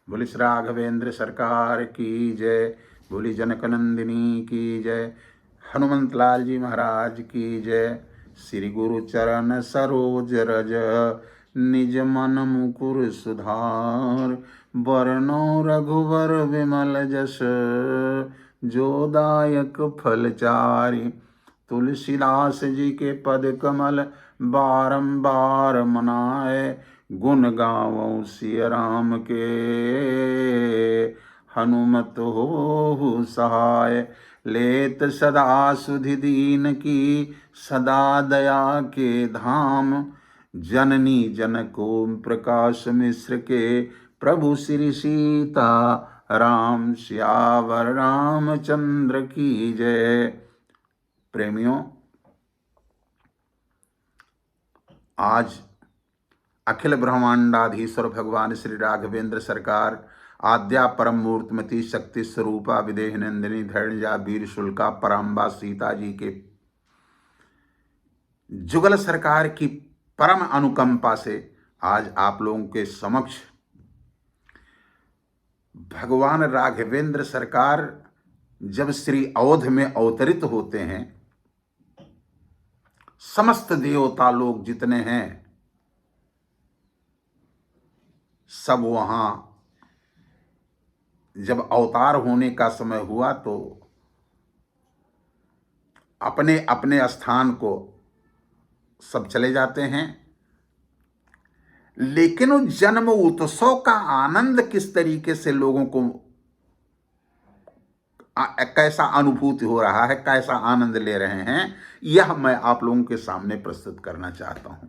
बोली श्री राघवेंद्र सरकार की जय। बोली जनक नंदिनी की जय। हनुमंत लाल जी महाराज की जय। श्री गुरु चरण सरोज रज निज मन मुकुर सुधार। बरनो रघुवर विमल जस जो दायक फल चारि। तुलसीदास जी के पद कमल बारंबार मनाए। गुण गावों सिय राम के हनुमत हो सहाय। लेत सदा सुधि दीन की सदा दया के धाम। जननी जनको प्रकाश मिश्र के प्रभु श्री सीता राम। सियावर रामचंद्र की जय। प्रेमियों, आज अखिल ब्रह्मांडाधीश्वर भगवान श्री राघवेंद्र सरकार आद्या परम मूर्तिमती शक्ति स्वरूपा विदेह नंदिनी धैर्यजा वीर शुल्का पराम्बा सीता जी के जुगल सरकार की परम अनुकंपा से आज आप लोगों के समक्ष भगवान राघवेंद्र सरकार जब श्री अवध में अवतरित होते हैं, समस्त देवता लोग जितने हैं सब वहां जब अवतार होने का समय हुआ तो अपने अपने स्थान को सब चले जाते हैं। लेकिन उस जन्म उत्सव का आनंद किस तरीके से लोगों को कैसा अनुभूति हो रहा है, कैसा आनंद ले रहे हैं, यह मैं आप लोगों के सामने प्रस्तुत करना चाहता हूं।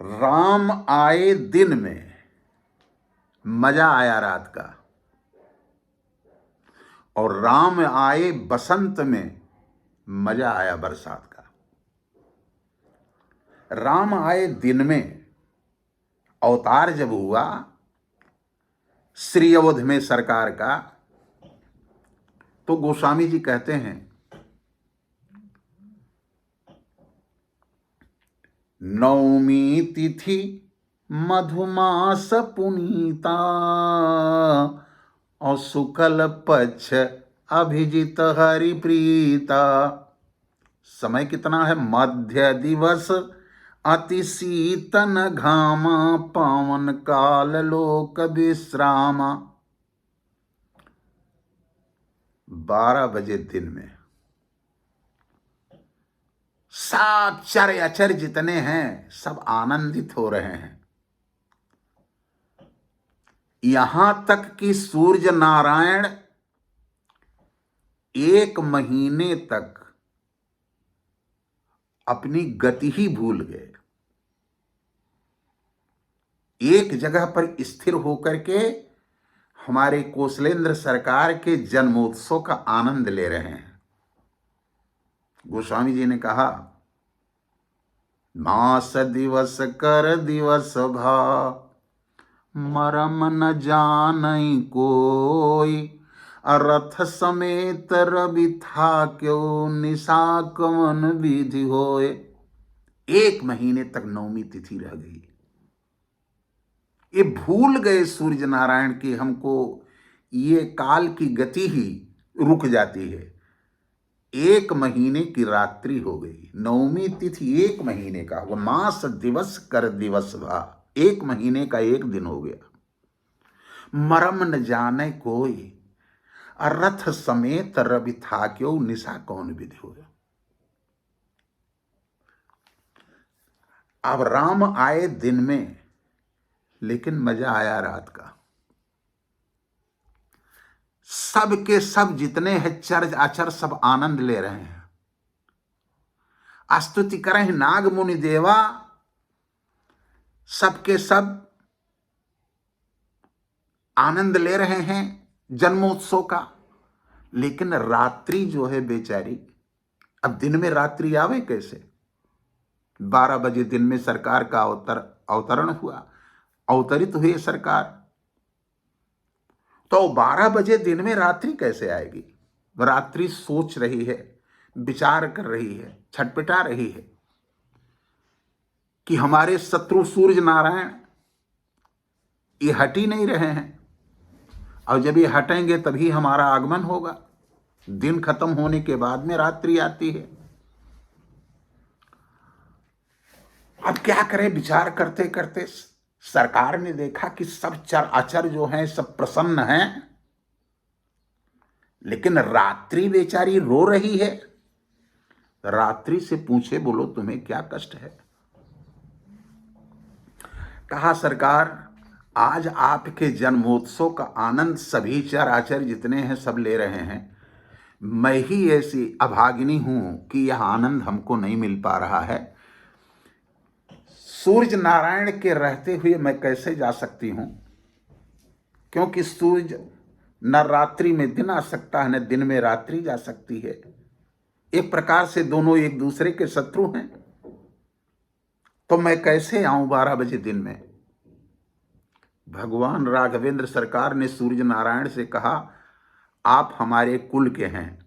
राम आए दिन में मजा आया रात का, और राम आए बसंत में मजा आया बरसात का। राम आए दिन में अवतार जब हुआ श्री अवध में सरकार का, तो गोस्वामी जी कहते हैं नवमी तिथि मधुमास पुनीता और शुक्ल पक्ष अभिजित हरि प्रीता। समय कितना है? मध्य दिवस अति शीतन घामा पावन काल लोक विश्रामा। 12 बजे दिन में सब चर अचर जितने हैं सब आनंदित हो रहे हैं। यहां तक कि सूर्य नारायण 1 महीने तक अपनी गति ही भूल गए। एक जगह पर स्थिर होकर के हमारे कौशलेंद्र सरकार के जन्मोत्सव का आनंद ले रहे हैं। गोस्वामी जी ने कहा मास दिवस कर दिवस भा मरम न जानई कोई। रथ समेत रवि था क्यों निशा कवन विधि होए। 1 महीने तक नवमी तिथि रह गई। ये भूल गए सूर्य नारायण की हमको ये काल की गति ही रुक जाती है। 1 महीने की रात्रि हो गई। नवमी तिथि 1 महीने का वो मास दिवस कर दिवस भा, 1 महीने का 1 दिन हो गया। मरम न जाने कोई रथ समेत रवि था क्यों निशा कौन विधि हो। अब राम आए दिन में, लेकिन मजा आया रात का। सब के सब जितने हैं चर आचर सब आनंद ले रहे हैं। स्तुति करें नाग मुनि देवा, सबके सब आनंद ले रहे हैं जन्मोत्सव का। लेकिन रात्रि जो है बेचारी, अब दिन में रात्रि आवे कैसे? 12 बजे दिन में सरकार का अवतरण हुआ, अवतरित हुई सरकार, तो 12 बजे दिन में रात्रि कैसे आएगी? रात्रि सोच रही है, विचार कर रही है, छटपटा रही है कि हमारे शत्रु सूर्य नारायण ये हट ही नहीं रहे हैं, और जब ये हटेंगे तभी हमारा आगमन होगा। दिन खत्म होने के बाद में रात्रि आती है। अब क्या करें, विचार करते करते सरकार ने देखा कि सब चर अचर जो हैं सब प्रसन्न हैं, लेकिन रात्रि बेचारी रो रही है। रात्रि से पूछे, बोलो तुम्हें क्या कष्ट है? कहा सरकार, आज आपके जन्मोत्सव का आनंद सभी चर आचर जितने हैं सब ले रहे हैं, मैं ही ऐसी अभागिनी हूं कि यह आनंद हमको नहीं मिल पा रहा है। सूर्य नारायण के रहते हुए मैं कैसे जा सकती हूं, क्योंकि सूर्य न रात्रि में दिन आ सकता है, न दिन में रात्रि जा सकती है। एक प्रकार से दोनों एक दूसरे के शत्रु हैं, तो मैं कैसे आऊं 12 बजे दिन में? भगवान राघवेंद्र सरकार ने सूर्य नारायण से कहा, आप हमारे कुल के हैं,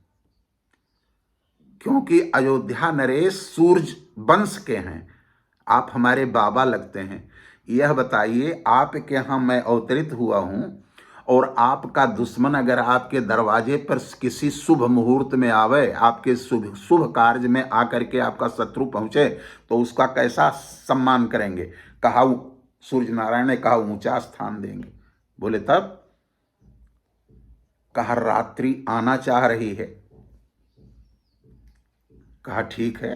क्योंकि अयोध्या नरेश सूर्य वंश के हैं, आप हमारे बाबा लगते हैं। यह बताइए, आपके यहाँ मैं अवतरित हुआ हूं, और आपका दुश्मन अगर आपके दरवाजे पर किसी शुभ मुहूर्त में आवे, आपके शुभ कार्य में आकर के आपका शत्रु पहुंचे, तो उसका कैसा सम्मान करेंगे? कहा, सूर्य नारायण ने कहा, ऊंचा स्थान देंगे। बोले तब? कहा, रात्रि आना चाह रही है। कहा, ठीक है,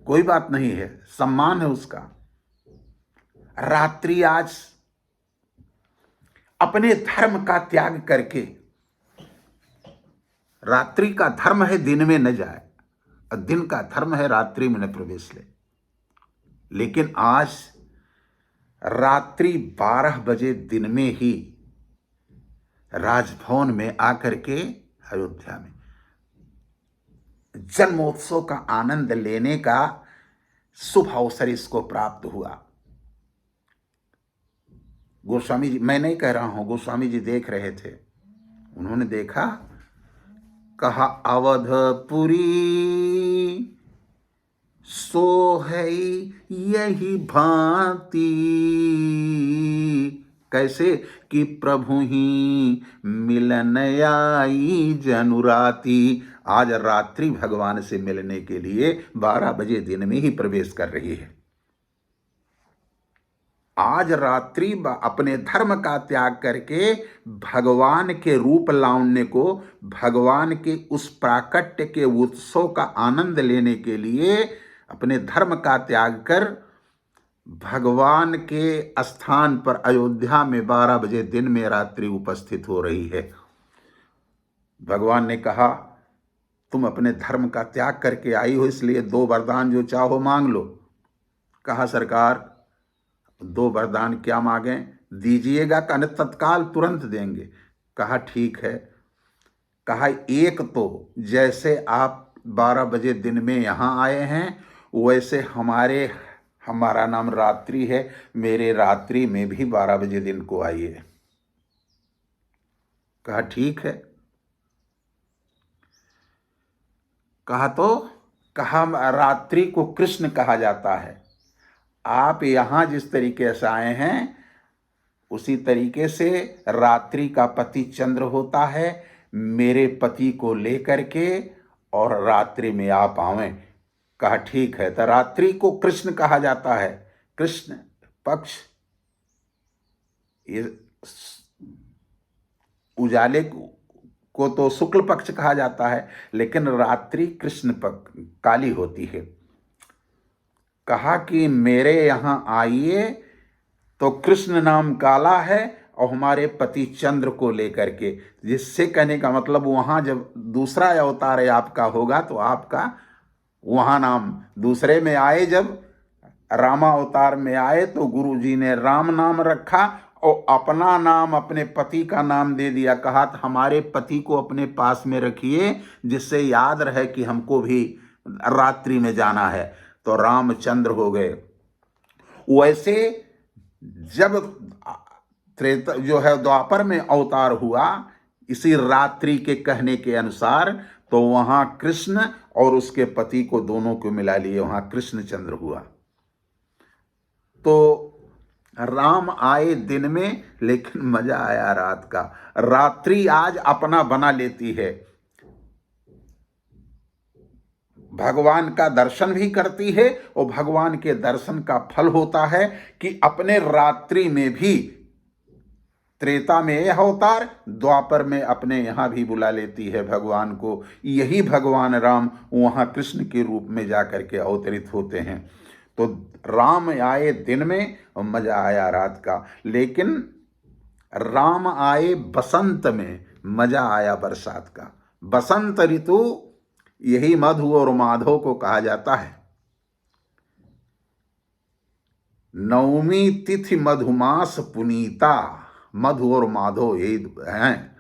कोई बात नहीं है, सम्मान है उसका। रात्रि आज अपने धर्म का त्याग करके, रात्रि का धर्म है दिन में न जाए, और दिन का धर्म है रात्रि में न प्रवेश ले, लेकिन आज रात्रि 12 बजे दिन में ही राजभवन में आकर के अयोध्या में जन्मोत्सव का आनंद लेने का शुभ अवसर इसको प्राप्त हुआ। गोस्वामी जी, मैं नहीं कह रहा हूं, गोस्वामी जी देख रहे थे, उन्होंने देखा, कहा, अवधपुरी सो है यही भांति। कैसे? कि प्रभु ही मिलन आई जनुराती। आज रात्रि भगवान से मिलने के लिए 12 बजे दिन में ही प्रवेश कर रही है। आज रात्रि अपने धर्म का त्याग करके भगवान के रूप लावण्य को, भगवान के उस प्राकट्य के उत्सव का आनंद लेने के लिए अपने धर्म का त्याग कर भगवान के स्थान पर अयोध्या में 12 बजे दिन में रात्रि उपस्थित हो रही है। भगवान ने कहा, तुम अपने धर्म का त्याग करके आई हो, इसलिए 2 वरदान जो चाहो मांग लो। कहा, सरकार 2 वरदान क्या मांगें? दीजिएगा का तत्काल तुरंत देंगे। कहा, ठीक है। कहा, एक तो जैसे आप 12 बजे दिन में यहाँ आए हैं, वैसे हमारा नाम रात्रि है, मेरे रात्रि में भी 12 बजे दिन को आइए। कहा, ठीक है। कहा, तो कहा, रात्रि को कृष्ण कहा जाता है, आप यहां जिस तरीके से आए हैं उसी तरीके से रात्रि का पति चंद्र होता है, मेरे पति को लेकर के और रात्रि में आप आवें। कहा, ठीक है। तो रात्रि को कृष्ण कहा जाता है, कृष्ण पक्ष, ये उजाले को तो शुक्ल पक्ष कहा जाता है, लेकिन रात्रि कृष्ण पक्ष काली होती है। कहा कि मेरे यहां आइए, तो कृष्ण नाम काला है और हमारे पति चंद्र को लेकर के, जिससे कहने का मतलब वहां जब दूसरा अवतार आपका होगा तो आपका वहां नाम दूसरे में आए। जब रामा अवतार में आए तो गुरु जी ने राम नाम रखा और अपना नाम अपने पति का नाम दे दिया। कहा, हमारे पति को अपने पास में रखिए, जिससे याद रहे कि हमको भी रात्रि में जाना है। तो रामचंद्र हो गए। वैसे जब त्रेता जो है द्वापर में अवतार हुआ, इसी रात्रि के कहने के अनुसार, तो वहां कृष्ण और उसके पति को दोनों को मिला लिए, वहां कृष्णचंद्र हुआ। तो राम आए दिन में, लेकिन मजा आया रात का। रात्रि आज अपना बना लेती है, भगवान का दर्शन भी करती है, और भगवान के दर्शन का फल होता है कि अपने रात्रि में भी, त्रेता में यह अवतार, द्वापर में अपने यहां भी बुला लेती है भगवान को। यही भगवान राम वहां कृष्ण के रूप में जाकर के अवतरित होते हैं। तो राम आए दिन में और मजा आया रात का, लेकिन राम आए बसंत में, मजा आया बरसात का। बसंत ऋतु यही मधु और माधव को कहा जाता है। नवमी तिथि मधुमास पुनीता, मधु और माधव यही हैं।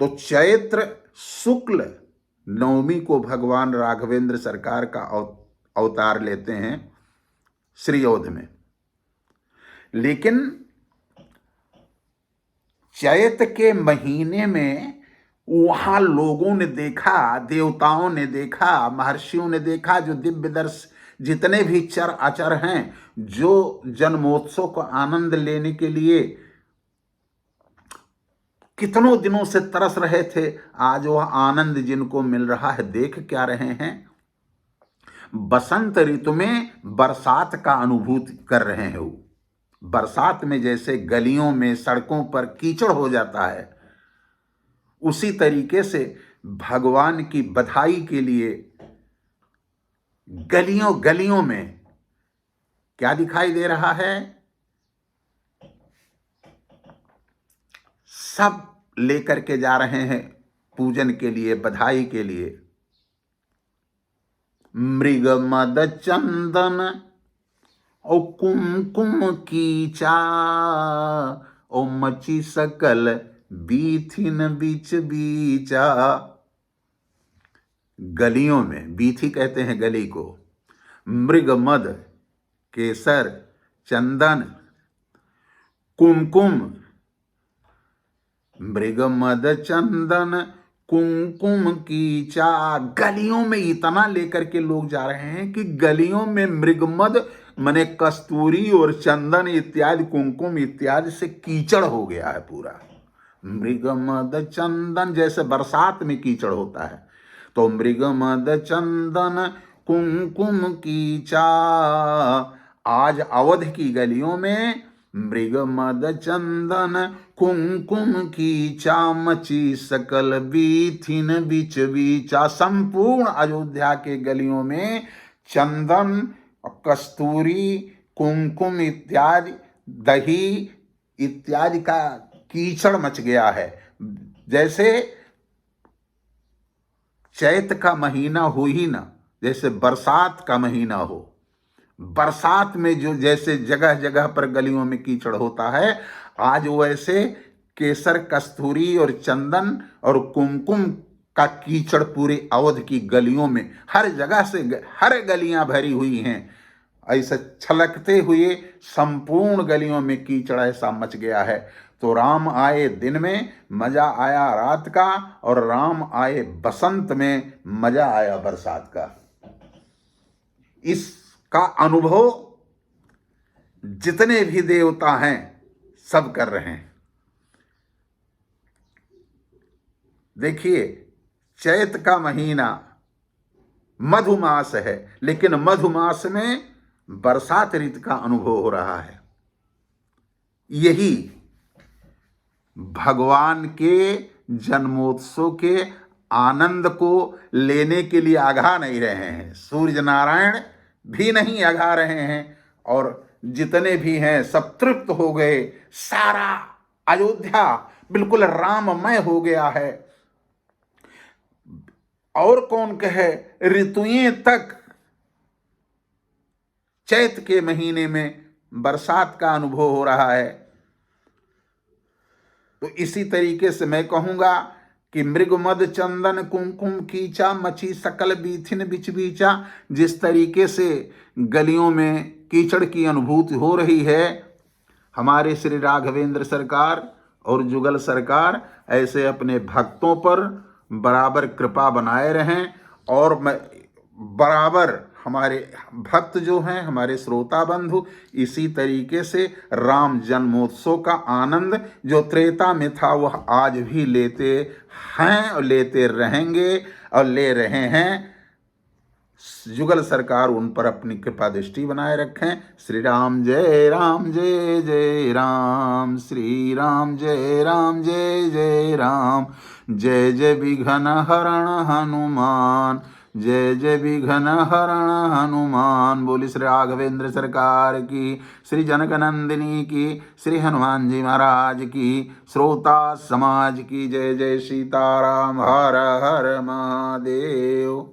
तो चैत्र शुक्ल नवमी को भगवान राघवेंद्र सरकार का अवतार लेते हैं श्री अयोध्या में। लेकिन चैत के महीने में वहां लोगों ने देखा, देवताओं ने देखा, महर्षियों ने देखा, जो दिव्य दर्श जितने भी चर अचर हैं, जो जन्मोत्सव को आनंद लेने के लिए कितनों दिनों से तरस रहे थे, आज वह आनंद जिनको मिल रहा है, देख क्या रहे हैं? बसंत ऋतु में बरसात का अनुभूति कर रहे हैं। वो बरसात में जैसे गलियों में, सड़कों पर कीचड़ हो जाता है, उसी तरीके से भगवान की बधाई के लिए गलियों गलियों में क्या दिखाई दे रहा है? सब लेकर के जा रहे हैं पूजन के लिए, बधाई के लिए। मृग मद चंदन और कुमकुम कीचा, ओ मची सकल बीथिन बीच बीचा। गलियों में, बीथी कहते हैं गली को, मृग मद केसर चंदन कुमकुम, मृग मद चंदन कुमकुम कीचा। गलियों में इतना लेकर के लोग जा रहे हैं कि गलियों में मृगमद मने कस्तूरी और चंदन इत्यादि, कुमकुम इत्यादि से कीचड़ हो गया है पूरा। मृगमद चंदन जैसे बरसात में कीचड़ होता है, तो मृगमद चंदन कुमकुम कीचा। आज अवध की गलियों में मृगमद चंदन कुमकुम कीचा, मची सकल बीथिन बिच बीचा। संपूर्ण अयोध्या के गलियों में चंदन, कस्तूरी, कुमकुम इत्यादि, दही इत्यादि का कीचड़ मच गया है। जैसे चैत का महीना हो ही ना, जैसे बरसात का महीना हो, बरसात में जो जैसे जगह जगह पर गलियों में कीचड़ होता है, आज वैसे केसर, कस्तूरी और चंदन और कुमकुम का कीचड़ पूरे अवध की गलियों में, हर जगह से, हर गलियां भरी हुई हैं। ऐसे छलकते हुए संपूर्ण गलियों में कीचड़ ऐसा मच गया है। तो राम आए दिन में, मजा आया रात का, और राम आए बसंत में, मजा आया बरसात का। इसका अनुभव जितने भी देवता हैं सब कर रहे हैं। देखिए, चैत का महीना मधुमास है, लेकिन मधुमास में बरसात ऋतु का अनुभव हो रहा है। यही भगवान के जन्मोत्सव के आनंद को लेने के लिए आगा नहीं रहे हैं। सूर्य नारायण भी नहीं आगा रहे हैं, और जितने भी हैं सब तृप्त हो गए। सारा अयोध्या बिल्कुल राममय हो गया है। और कौन कहे, ऋतुएं तक चैत के महीने में बरसात का अनुभव हो रहा है। तो इसी तरीके से मैं कहूंगा कि मृगमद चंदन कुमकुम कीचा, मची सकल बीथिन बिच बीचा। जिस तरीके से गलियों में कीचड़ की अनुभूति हो रही है, हमारे श्री राघवेंद्र सरकार और जुगल सरकार ऐसे अपने भक्तों पर बराबर कृपा बनाए रहें, और बराबर हमारे भक्त जो हैं, हमारे श्रोता बंधु, इसी तरीके से राम जन्मोत्सव का आनंद जो त्रेता में था वह आज भी लेते हैं और लेते रहेंगे और ले रहे हैं। जुगल सरकार उन पर अपनी कृपा दृष्टि बनाए रखें। श्री राम जय राम जय जय राम, श्री राम जय राम जय जय राम, जय जय विघ्न हरण हनुमान, जय जय विघ्न हरण हनुमान। बोली श्री राघवेंद्र सरकार की, श्री जनक नंदिनी की, श्री हनुमान जी महाराज की, श्रोता समाज की जय। जय सीताराम, हर हर महादेव।